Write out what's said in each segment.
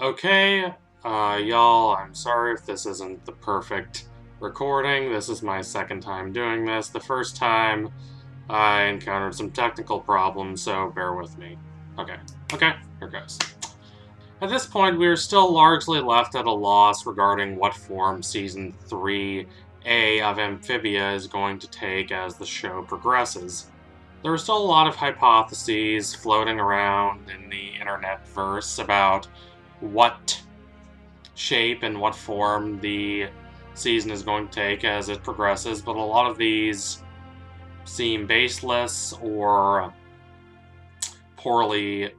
Okay, y'all, I'm sorry if this isn't the perfect recording. This is my second time doing this. The first time, I encountered some technical problems, so bear with me. Okay, here goes. At this point, we are still largely left at a loss regarding what form Season 3A of Amphibia is going to take as the show progresses. There are still a lot of hypotheses floating around in the internet-verse about what shape and what form the season is going to take as it progresses, but a lot of these seem baseless or poorly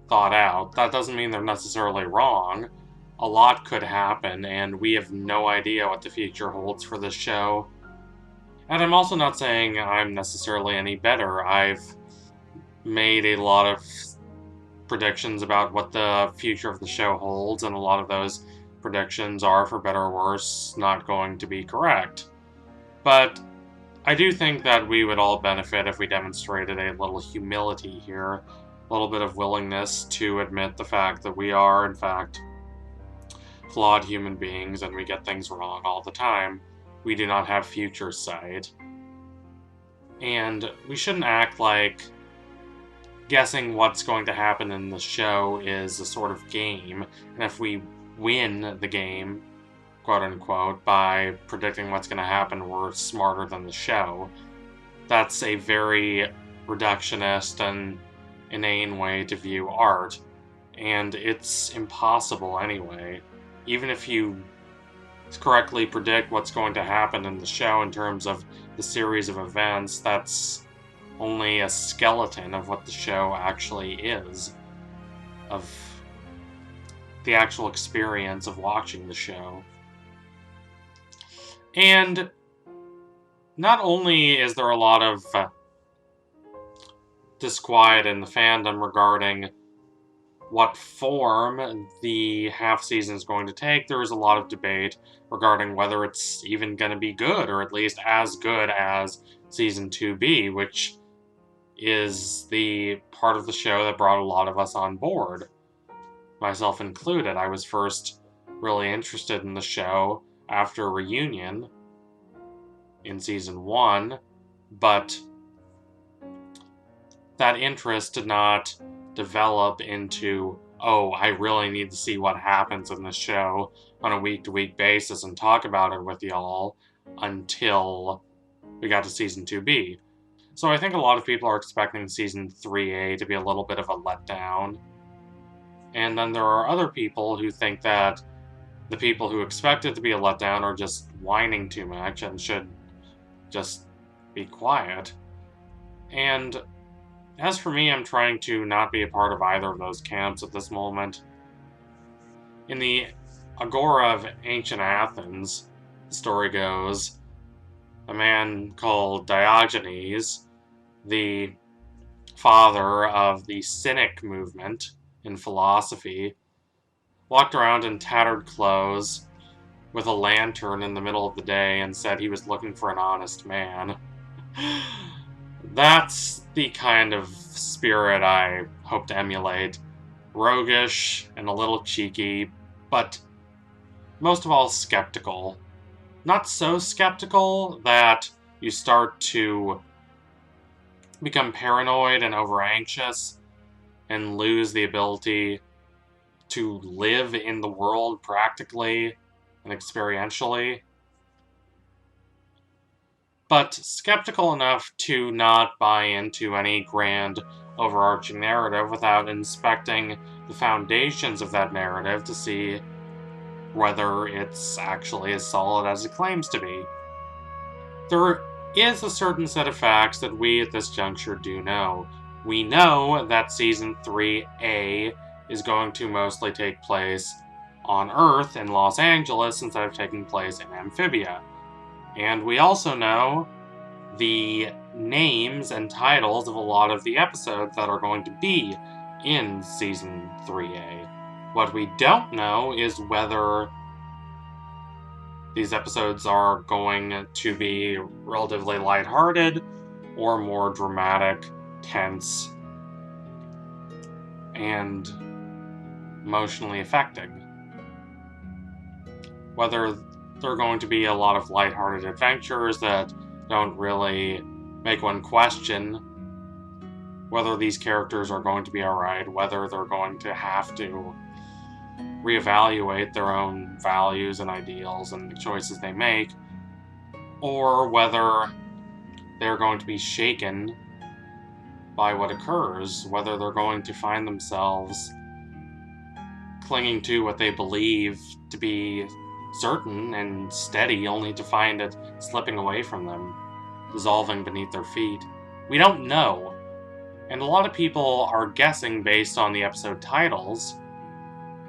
thought out. That doesn't mean they're necessarily wrong. A lot could happen, and we have no idea what the future holds for this show. And I'm also not saying I'm necessarily any better. I've made a lot of predictions about what the future of the show holds, and a lot of those predictions are, for better or worse, not going to be correct. But I do think that we would all benefit if we demonstrated a little humility here, a little bit of willingness to admit the fact that we are, in fact, flawed human beings and we get things wrong all the time. We do not have future sight. And we shouldn't act like guessing what's going to happen in the show is a sort of game, and if we win the game, quote-unquote, by predicting what's going to happen, we're smarter than the show. That's a very reductionist and inane way to view art, and it's impossible anyway. Even if you correctly predict what's going to happen in the show in terms of the series of events, that's only a skeleton of what the show actually is, of the actual experience of watching the show. And not only is there a lot of disquiet in the fandom regarding what form the half season is going to take, there is a lot of debate regarding whether it's even going to be good, or at least as good as Season 2B, which is the part of the show that brought a lot of us on board, myself included. I was first really interested in the show after Reunion in Season 1, but that interest did not develop into, oh, I really need to see what happens in the show on a week-to-week basis and talk about it with y'all, until we got to Season 2B. So I think a lot of people are expecting Season 3A to be a little bit of a letdown. And then there are other people who think that the people who expect it to be a letdown are just whining too much and should just be quiet. And as for me, I'm trying to not be a part of either of those camps at this moment. In the Agora of ancient Athens, the story goes, a man called Diogenes, the father of the Cynic movement in philosophy, walked around in tattered clothes with a lantern in the middle of the day and said he was looking for an honest man. That's the kind of spirit I hope to emulate. Roguish and a little cheeky, but most of all skeptical. Not so skeptical that you start to become paranoid and over-anxious and lose the ability to live in the world practically and experientially, but skeptical enough to not buy into any grand overarching narrative without inspecting the foundations of that narrative to see whether it's actually as solid as it claims to be. There is a certain set of facts that we at this juncture do know. We know that Season 3A is going to mostly take place on Earth in Los Angeles instead of taking place in Amphibia. And we also know the names and titles of a lot of the episodes that are going to be in Season 3A. What we don't know is whether these episodes are going to be relatively lighthearted or more dramatic, tense, and emotionally affecting. Whether they're going to be a lot of lighthearted adventures that don't really make one question whether these characters are going to be alright, whether they're going to have to reevaluate their own values and ideals and the choices they make, or whether they're going to be shaken by what occurs, whether they're going to find themselves clinging to what they believe to be certain and steady, only to find it slipping away from them, dissolving beneath their feet. We don't know. And a lot of people are guessing based on the episode titles,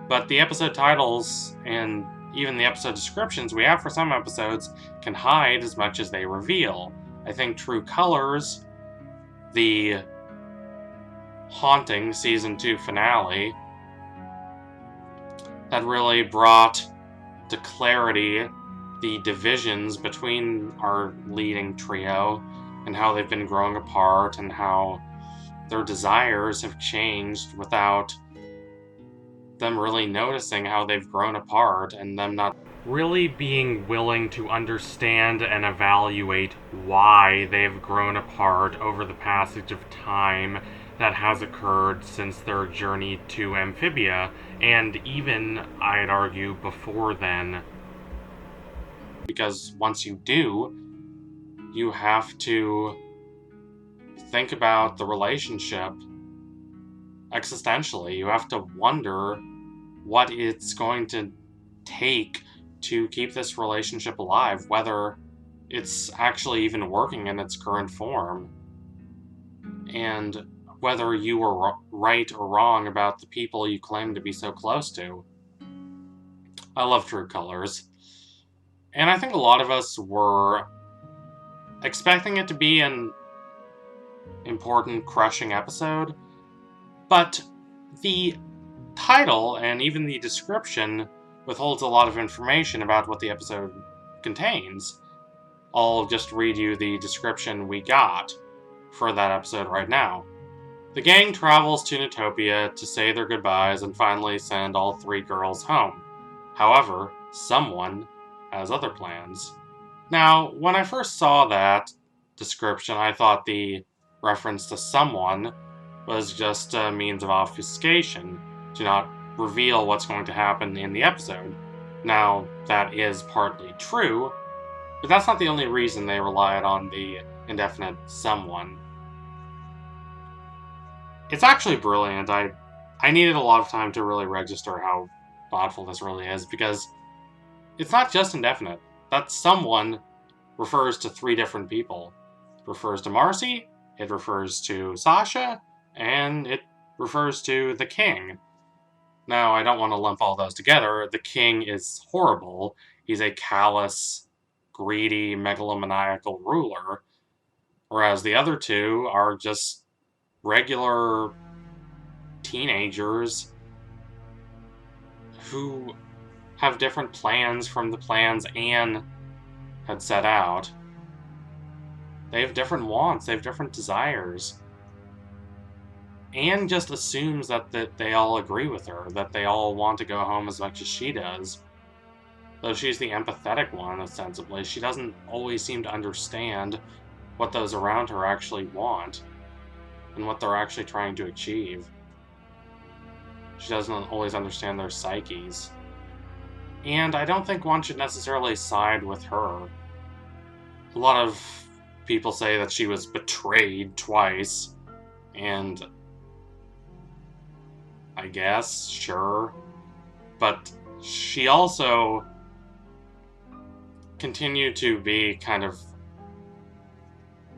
but the episode titles and even the episode descriptions we have for some episodes can hide as much as they reveal. I think True Colors, the haunting Season 2 finale, that really brought to clarity the divisions between our leading trio and how they've been growing apart and how their desires have changed without them really noticing how they've grown apart and them not really being willing to understand and evaluate why they've grown apart over the passage of time that has occurred since their journey to Amphibia, and even, I'd argue, before then. Because once you do, you have to think about the relationship existentially. You have to wonder what it's going to take to keep this relationship alive, whether it's actually even working in its current form, and whether you were right or wrong about the people you claim to be so close to. I love True Colors. And I think a lot of us were expecting it to be an important, crushing episode, but the title and even the description withholds a lot of information about what the episode contains. I'll just read you the description we got for that episode right now. The gang travels to Nutopia to say their goodbyes and finally send all 3 girls home. However, someone has other plans. Now, when I first saw that description, I thought the reference to someone was just a means of obfuscation to not reveal what's going to happen in the episode. Now, that is partly true, but that's not the only reason they relied on the indefinite someone. It's actually brilliant. I needed a lot of time to really register how thoughtful this really is, because it's not just indefinite. That someone refers to 3 different people. It refers to Marcy, it refers to Sasha, and it refers to the king. Now, I don't want to lump all those together. The king is horrible. He's a callous, greedy, megalomaniacal ruler, whereas the other 2 are just regular teenagers who have different plans from the plans Anne had set out. They have different wants, they have different desires. Anne just assumes that they all agree with her, that they all want to go home as much as she does. Though she's the empathetic one, ostensibly, she doesn't always seem to understand what those around her actually want and what they're actually trying to achieve. She doesn't always understand their psyches. And I don't think one should necessarily side with her. A lot of people say that she was betrayed twice, and I guess, sure. But she also continued to be kind of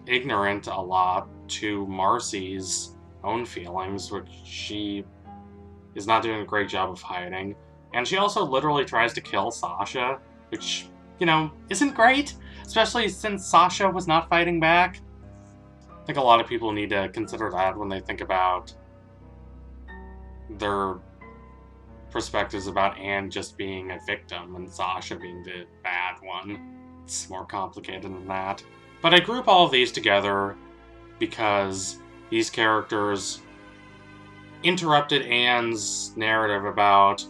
ignorant a lot to Marcy's own feelings, which she is not doing a great job of hiding. And she also literally tries to kill Sasha, which, isn't great, especially since Sasha was not fighting back. I think a lot of people need to consider that when they think about their perspectives about Anne just being a victim and Sasha being the bad one. It's more complicated than that. But I group all of these together because these characters interrupted Anne's narrative about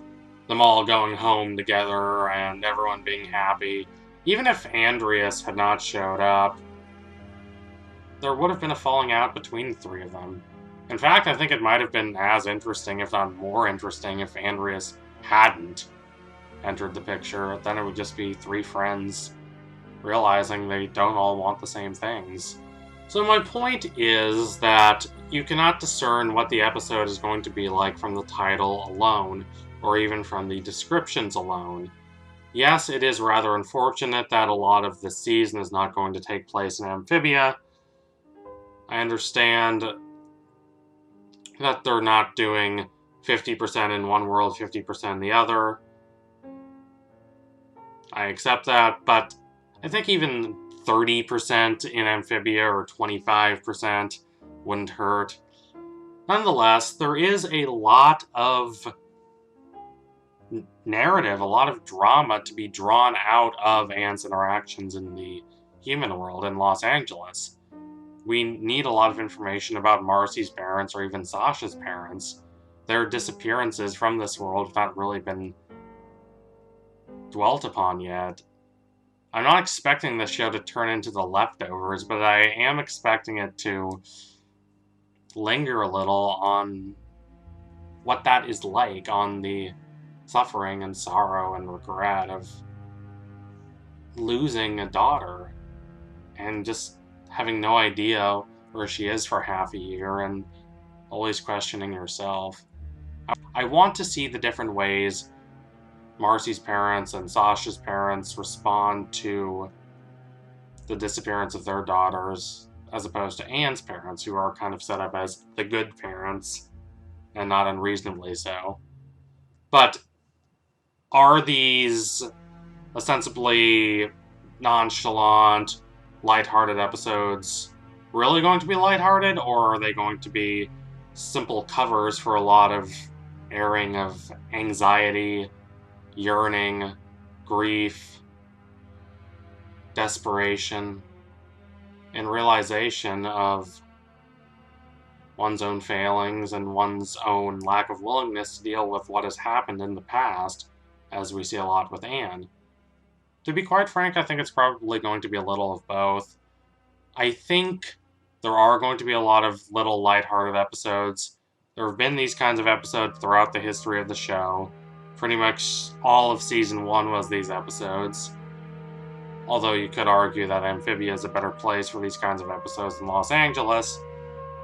them all going home together and everyone being happy. Even if Andreas had not showed up, there would have been a falling out between the three of them. In fact, I think it might have been as interesting, if not more interesting, if Andreas hadn't entered the picture. Then it would just be three friends realizing they don't all want the same things. So my point is that you cannot discern what the episode is going to be like from the title alone, or even from the descriptions alone. Yes, it is rather unfortunate that a lot of this season is not going to take place in Amphibia. I understand that they're not doing 50% in one world, 50% in the other. I accept that, but I think even 30% in Amphibia or 25% wouldn't hurt. Nonetheless, there is a lot of narrative, a lot of drama to be drawn out of Anne's interactions in the human world in Los Angeles. We need a lot of information about Marcy's parents or even Sasha's parents. Their disappearances from this world have not really been dwelt upon yet. I'm not expecting the show to turn into The Leftovers, but I am expecting it to linger a little on what that is like, on the suffering and sorrow and regret of losing a daughter and just having no idea where she is for half a year and always questioning yourself. I want to see the different ways Marcy's parents and Sasha's parents respond to the disappearance of their daughters, as opposed to Anne's parents, who are kind of set up as the good parents, and not unreasonably so. But are these ostensibly nonchalant, lighthearted episodes really going to be lighthearted, or are they going to be simple covers for a lot of airing of anxiety, yearning, grief, desperation, and realization of one's own failings and one's own lack of willingness to deal with what has happened in the past, as we see a lot with Anne? To be quite frank, I think it's probably going to be a little of both. I think there are going to be a lot of little lighthearted episodes. There have been these kinds of episodes throughout the history of the show. Pretty much all of Season 1 was these episodes. Although you could argue that Amphibia is a better place for these kinds of episodes than Los Angeles.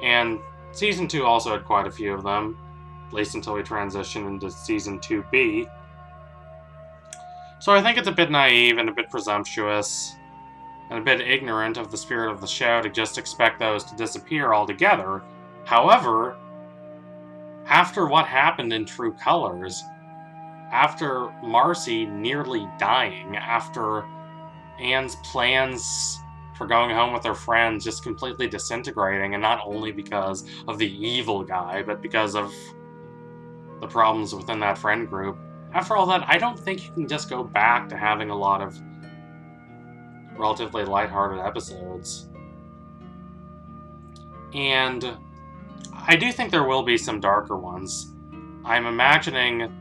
And Season 2 also had quite a few of them, at least until we transition into Season 2B. So I think it's a bit naive and a bit presumptuous and a bit ignorant of the spirit of the show to just expect those to disappear altogether. However, after what happened in True Colors, after Marcy nearly dying, after Anne's plans for going home with her friends just completely disintegrating, and not only because of the evil guy, but because of the problems within that friend group, after all that, I don't think you can just go back to having a lot of relatively lighthearted episodes. And I do think there will be some darker ones. I'm imagining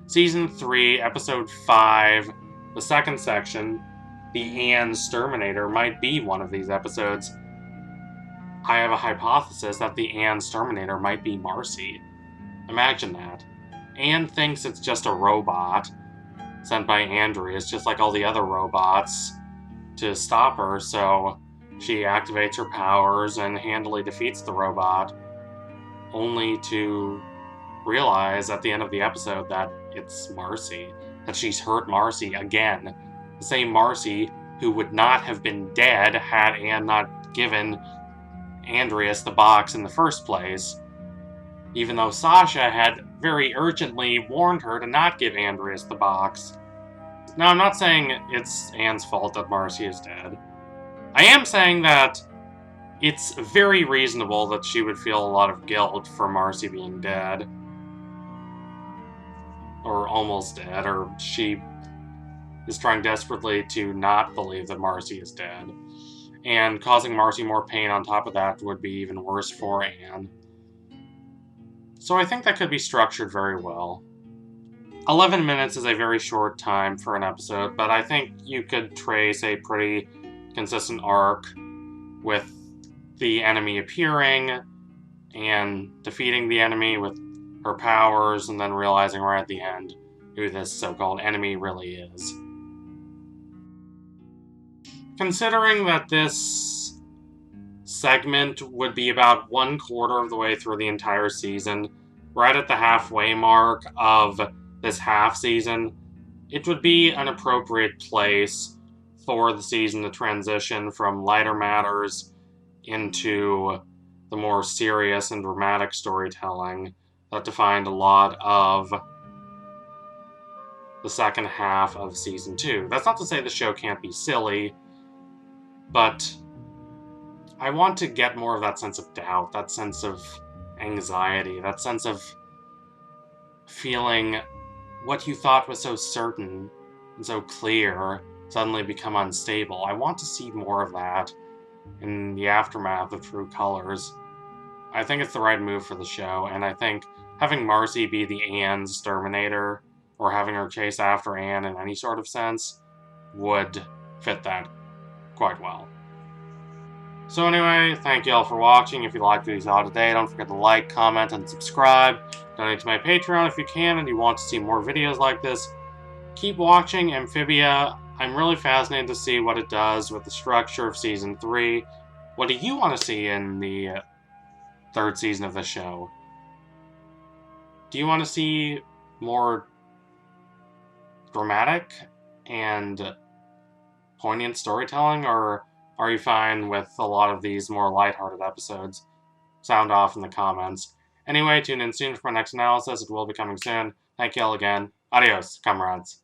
Season 3, Episode 5, the second section, the Anne-sterminator, might be one of these episodes. I have a hypothesis that the Anne-sterminator might be Marcy. Imagine that. Anne thinks it's just a robot sent by Andreas, just like all the other robots, to stop her, so she activates her powers and handily defeats the robot, only to realize at the end of the episode that it's Marcy, that she's hurt Marcy again. The same Marcy who would not have been dead had Anne not given Andreas the box in the first place, even though Sasha had very urgently warned her to not give Andreas the box. Now, I'm not saying it's Anne's fault that Marcy is dead. I am saying that it's very reasonable that she would feel a lot of guilt for Marcy being dead. Or almost dead, or she is trying desperately to not believe that Marcy is dead. And causing Marcy more pain on top of that would be even worse for Anne. So I think that could be structured very well. 11 minutes is a very short time for an episode, but I think you could trace a pretty consistent arc with the enemy appearing and defeating the enemy with her powers, and then realizing right at the end who this so-called enemy really is. Considering that this segment would be about 1/4 of the way through the entire season, right at the halfway mark of this half season, it would be an appropriate place for the season to transition from lighter matters into the more serious and dramatic storytelling that defined a lot of the second half of Season 2. That's not to say the show can't be silly, but I want to get more of that sense of doubt, that sense of anxiety, that sense of feeling what you thought was so certain and so clear suddenly become unstable. I want to see more of that in the aftermath of True Colors. I think it's the right move for the show, and I think having Marcy be the Anne-sterminator, or having her chase after Anne in any sort of sense, would fit that quite well. So anyway, thank you all for watching. If you liked what you saw today, don't forget to like, comment, and subscribe. Donate to my Patreon if you can and you want to see more videos like this. Keep watching Amphibia. I'm really fascinated to see what it does with the structure of Season 3. What do you want to see in the third season of the show? Do you want to see more dramatic and poignant storytelling, or are you fine with a lot of these more lighthearted episodes? Sound off in the comments. Anyway, tune in soon for my next analysis. It will be coming soon. Thank you all again. Adios, comrades.